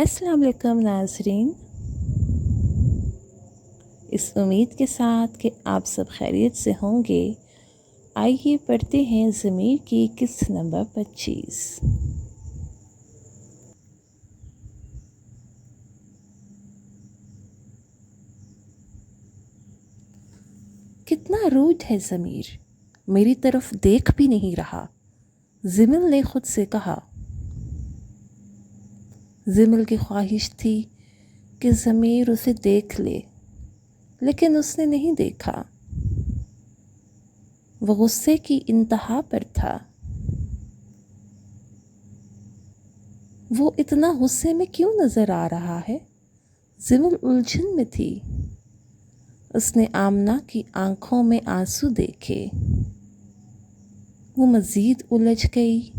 السلام علیکم ناظرین، اس امید کے ساتھ کہ آپ سب خیریت سے ہوں گے، آئیے پڑھتے ہیں ضمیر کی قسط نمبر 25۔ کتنا روڈ ہے ضمیر، میری طرف دیکھ بھی نہیں رہا، زمل نے خود سے کہا۔ زمل کی خواہش تھی کہ ضمیر اسے دیکھ لے، لیکن اس نے نہیں دیکھا۔ وہ غصے کی انتہا پر تھا۔ وہ اتنا غصے میں کیوں نظر آ رہا ہے؟ زمل الجھن میں تھی۔ اس نے آمنہ کی آنکھوں میں آنسو دیکھے۔ وہ مزید الجھ گئی۔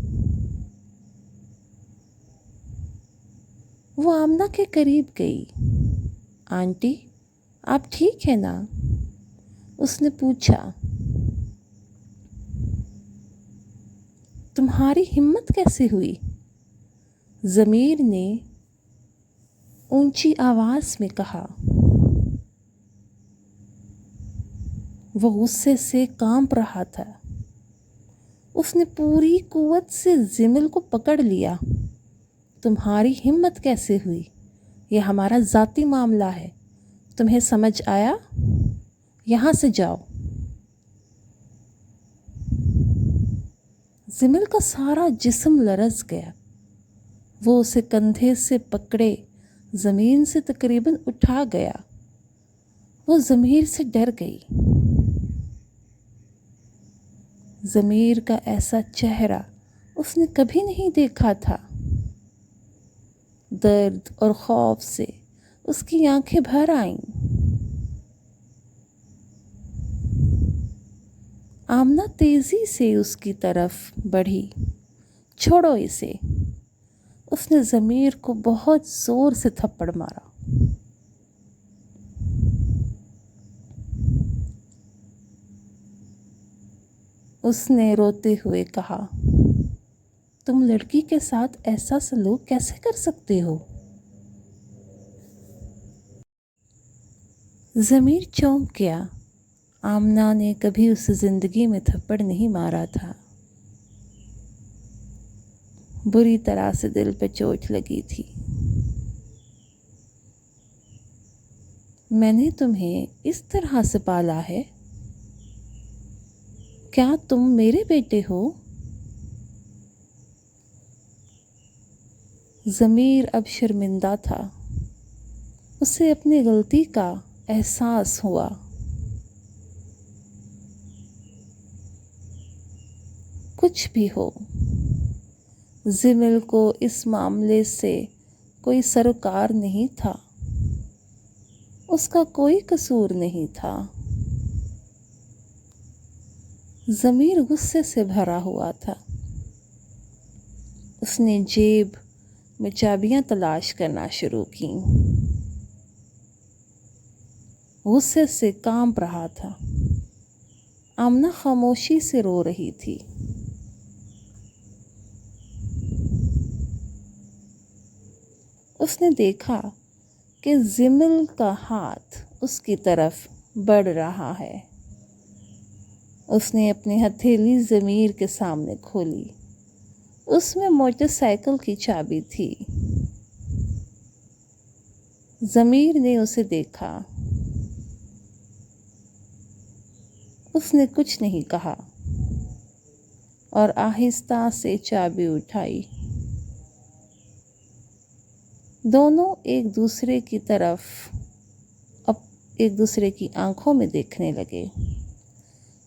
وہ آمنہ کے قریب گئی۔ آنٹی، آپ ٹھیک ہیں نا؟ اس نے پوچھا۔ تمہاری ہمت کیسے ہوئی؟ ضمیر نے اونچی آواز میں کہا۔ وہ غصے سے کانپ رہا تھا۔ اس نے پوری قوت سے زمل کو پکڑ لیا۔ تمہاری ہمت کیسے ہوئی؟ یہ ہمارا ذاتی معاملہ ہے، تمہیں سمجھ آیا؟ یہاں سے جاؤ۔ زمل کا سارا جسم لرز گیا۔ وہ اسے کندھے سے پکڑے زمین سے تقریباً اٹھا گیا۔ وہ ضمیر سے ڈر گئی۔ ضمیر کا ایسا چہرہ اس نے کبھی نہیں دیکھا تھا۔ درد اور خوف سے اس کی آنکھیں بھر آئیں۔ آمنہ تیزی سے اس کی طرف بڑھی۔ چھوڑو اسے۔ اس نے ضمیر کو بہت زور سے تھپڑ مارا۔ اس نے روتے ہوئے کہا، تم لڑکی کے ساتھ ایسا سلوک کیسے کر سکتے ہو؟ ضمیر چونک گیا۔ آمنہ نے کبھی اسے زندگی میں تھپڑ نہیں مارا تھا۔ بری طرح سے دل پہ چوٹ لگی تھی۔ میں نے تمہیں اس طرح سے پالا ہے؟ کیا تم میرے بیٹے ہو؟ ضمیر اب شرمندہ تھا۔ اسے اپنی غلطی کا احساس ہوا۔ کچھ بھی ہو، ضمیر کو اس معاملے سے کوئی سروکار نہیں تھا۔ اس کا کوئی قصور نہیں تھا۔ ضمیر غصے سے بھرا ہوا تھا۔ اس نے جیب میں چابیاں تلاش کرنا شروع کیں۔ غصے سے کانپ رہا تھا۔ آمنہ خاموشی سے رو رہی تھی۔ اس نے دیکھا کہ ضمیر کا ہاتھ اس کی طرف بڑھ رہا ہے۔ اس نے اپنی ہتھیلی ضمیر کے سامنے کھولی۔ اس میں موٹر سائیکل کی چابی تھی۔ ضمیر نے اسے دیکھا۔ اس نے کچھ نہیں کہا اور آہستہ سے چابی اٹھائی۔ دونوں ایک دوسرے کی طرف ایک دوسرے کی آنکھوں میں دیکھنے لگے،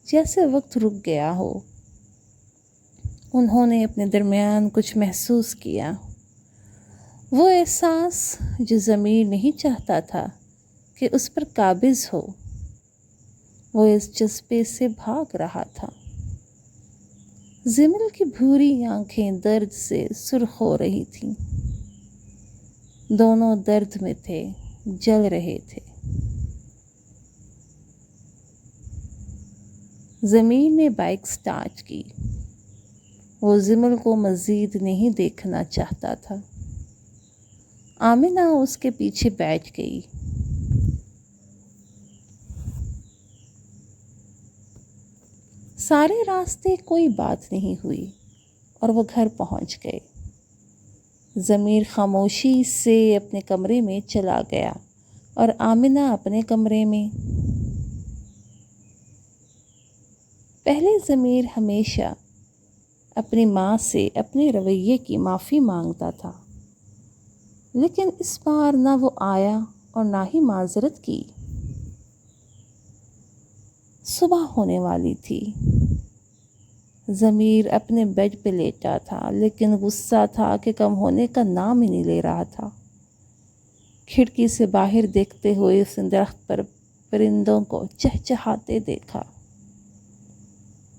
جیسے وقت رک گیا ہو۔ انہوں نے اپنے درمیان کچھ محسوس کیا، وہ احساس جو ضمیر نہیں چاہتا تھا کہ اس پر قابض ہو۔ وہ اس جذبے سے بھاگ رہا تھا۔ ضمیر کی بھوری آنکھیں درد سے سرخ ہو رہی تھیں۔ دونوں درد میں تھے، جل رہے تھے۔ ضمیر نے بائک سٹارٹ کی۔ وہ ضمیر کو مزید نہیں دیکھنا چاہتا تھا۔ آمنہ اس کے پیچھے بیٹھ گئی۔ سارے راستے کوئی بات نہیں ہوئی اور وہ گھر پہنچ گئے۔ ضمیر خاموشی سے اپنے کمرے میں چلا گیا اور آمنہ اپنے کمرے میں۔ پہلے ضمیر ہمیشہ اپنی ماں سے اپنے رویے کی معافی مانگتا تھا، لیکن اس بار نہ وہ آیا اور نہ ہی معذرت کی۔ صبح ہونے والی تھی۔ ضمیر اپنے بیڈ پہ لیٹا تھا، لیکن غصہ تھا کہ کم ہونے کا نام ہی نہیں لے رہا تھا۔ کھڑکی سے باہر دیکھتے ہوئے اس نے درخت پر پرندوں کو چہچہاتے دیکھا۔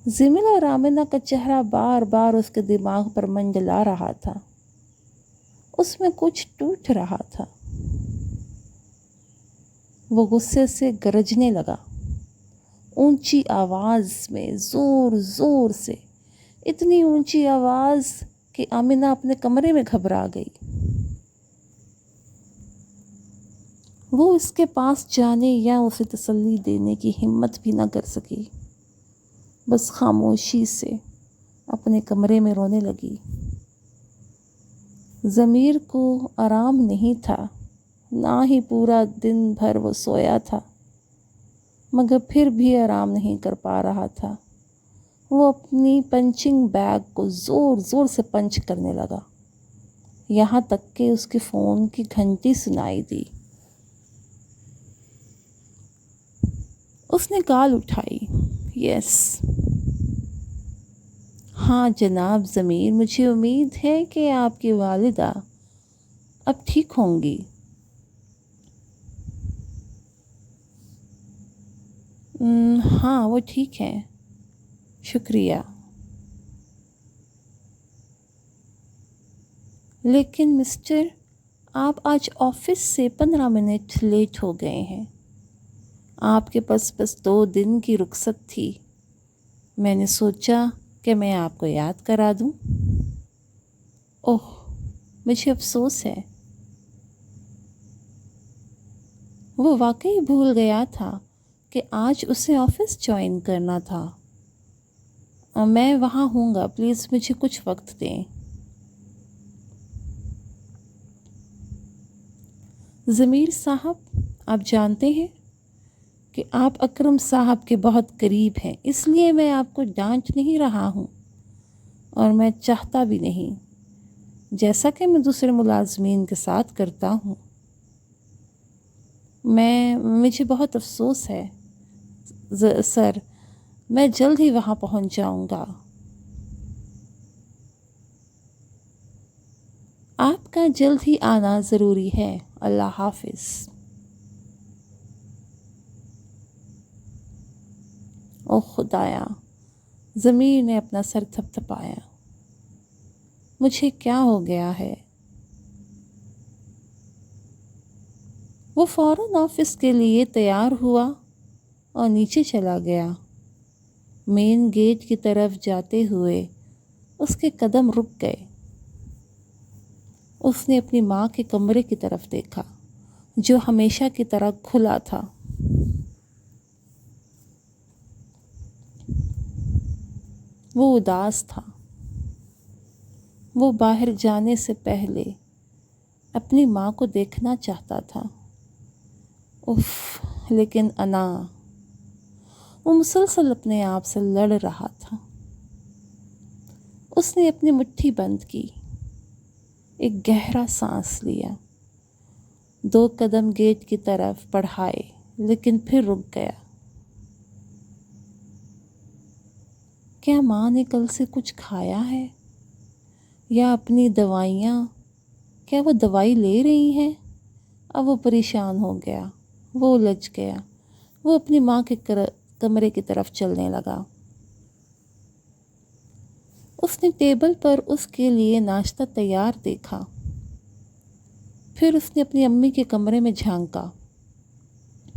ضمیر اور آمنہ کا چہرہ بار بار اس کے دماغ پر منڈلا رہا تھا۔ اس میں کچھ ٹوٹ رہا تھا۔ وہ غصے سے گرجنے لگا، اونچی آواز میں، زور زور سے، اتنی اونچی آواز کہ آمنہ اپنے کمرے میں گھبرا گئی۔ وہ اس کے پاس جانے یا اسے تسلی دینے کی ہمت بھی نہ کر سکی، بس خاموشی سے اپنے کمرے میں رونے لگی۔ ضمیر کو آرام نہیں تھا، نہ ہی پورا دن بھر وہ سویا تھا، مگر پھر بھی آرام نہیں کر پا رہا تھا۔ وہ اپنی پنچنگ بیگ کو زور زور سے پنچ کرنے لگا، یہاں تک کہ اس کے فون کی گھنٹی سنائی دی۔ اس نے کال اٹھائی۔ یس۔ ہاں جناب ضمیر، مجھے امید ہے کہ آپ کی والدہ اب ٹھیک ہوں گی۔ ہاں وہ ٹھیک ہیں، شکریہ۔ لیکن مسٹر، آپ آج آفس سے 15 منٹ لیٹ ہو گئے ہیں۔ آپ کے پاس بس 2 دن کی رخصت تھی۔ میں نے سوچا کہ میں آپ کو یاد کرا دوں۔ اوہ، مجھے افسوس ہے۔ وہ واقعی بھول گیا تھا کہ آج اسے آفس جوائن کرنا تھا۔ میں وہاں ہوں گا، پلیز مجھے کچھ وقت دیں۔ ضمیر صاحب، آپ جانتے ہیں کہ آپ اکرم صاحب کے بہت قریب ہیں، اس لیے میں آپ کو ڈانٹ نہیں رہا ہوں، اور میں چاہتا بھی نہیں، جیسا کہ میں دوسرے ملازمین کے ساتھ کرتا ہوں۔ مجھے بہت افسوس ہے سر، میں جلد ہی وہاں پہنچ جاؤں گا۔ آپ کا جلد ہی آنا ضروری ہے۔ اللہ حافظ۔ اوہ خدایا، ضمیر نے اپنا سر تھپتھپایا۔ مجھے کیا ہو گیا ہے؟ وہ فوراً آفس کے لیے تیار ہوا اور نیچے چلا گیا۔ مین گیٹ کی طرف جاتے ہوئے اس کے قدم رک گئے۔ اس نے اپنی ماں کے کمرے کی طرف دیکھا، جو ہمیشہ کی طرح کھلا تھا۔ وہ اداس تھا۔ وہ باہر جانے سے پہلے اپنی ماں کو دیکھنا چاہتا تھا۔ اف، لیکن انا، وہ مسلسل اپنے آپ سے لڑ رہا تھا۔ اس نے اپنی مٹھی بند کی، ایک گہرا سانس لیا، 2 قدم گیٹ کی طرف بڑھائے، لیکن پھر رک گیا۔ کیا ماں نے کل سے کچھ کھایا ہے؟ یا اپنی دوائیاں، کیا وہ دوائی لے رہی ہیں؟ اب وہ پریشان ہو گیا، وہ الجھ گیا۔ وہ اپنی ماں کے کمرے کی طرف چلنے لگا۔ اس نے ٹیبل پر اس کے لیے ناشتہ تیار دیکھا۔ پھر اس نے اپنی امی کے کمرے میں جھانکا۔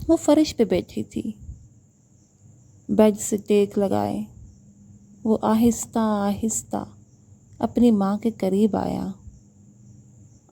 وہ فرش پہ بیٹھی تھی، بیڈ سے ٹیک لگائے۔ وہ آہستہ آہستہ اپنی ماں کے قریب آیا۔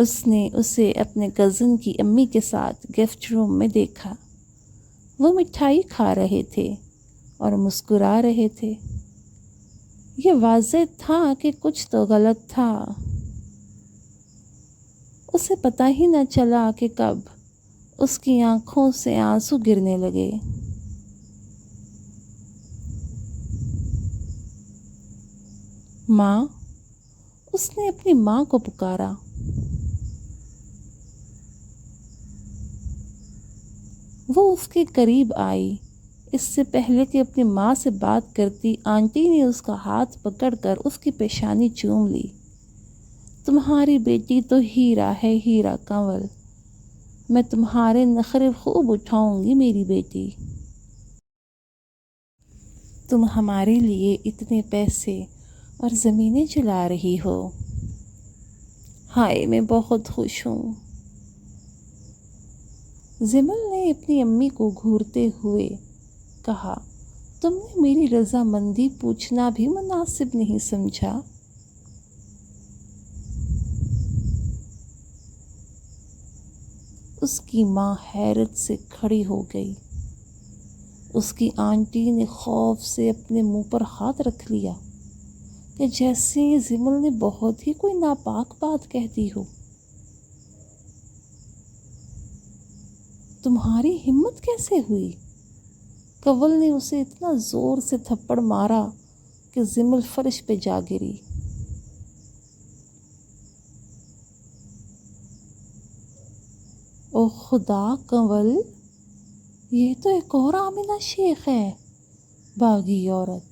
اس نے اسے اپنے کزن کی امی کے ساتھ گفٹ روم میں دیکھا۔ وہ مٹھائی کھا رہے تھے اور مسکرا رہے تھے۔ یہ واضح تھا کہ کچھ تو غلط تھا۔ اسے پتہ ہی نہ چلا کہ کب اس کی آنکھوں سے آنسو گرنے لگے۔ ماں، اس نے اپنی ماں کو پکارا۔ وہ اس کے قریب آئی۔ اس سے پہلے کہ اپنی ماں سے بات کرتی، آنٹی نے اس کا ہاتھ پکڑ کر اس کی پیشانی چوم لی۔ تمہاری بیٹی تو ہیرا ہے، ہیرا کنول۔ میں تمہارے نخرے خوب اٹھاؤں گی میری بیٹی۔ تم ہمارے لیے اتنے پیسے اور زمینیں جلا رہی ہو۔ ہائے، میں بہت خوش ہوں۔ زمل نے اپنی امی کو گھورتے ہوئے کہا، تم نے میری رضامندی پوچھنا بھی مناسب نہیں سمجھا۔ اس کی ماں حیرت سے کھڑی ہو گئی۔ اس کی آنٹی نے خوف سے اپنے منہ پر ہاتھ رکھ لیا کہ جیسے زمل نے بہت ہی کوئی ناپاک بات کہہ دی ہو۔ تمہاری ہمت کیسے ہوئی؟ کنول نے اسے اتنا زور سے تھپڑ مارا کہ زمل فرش پہ جا گری۔ او خدا کنول، یہ تو ایک اور آمنہ شیخ ہے، باغی عورت۔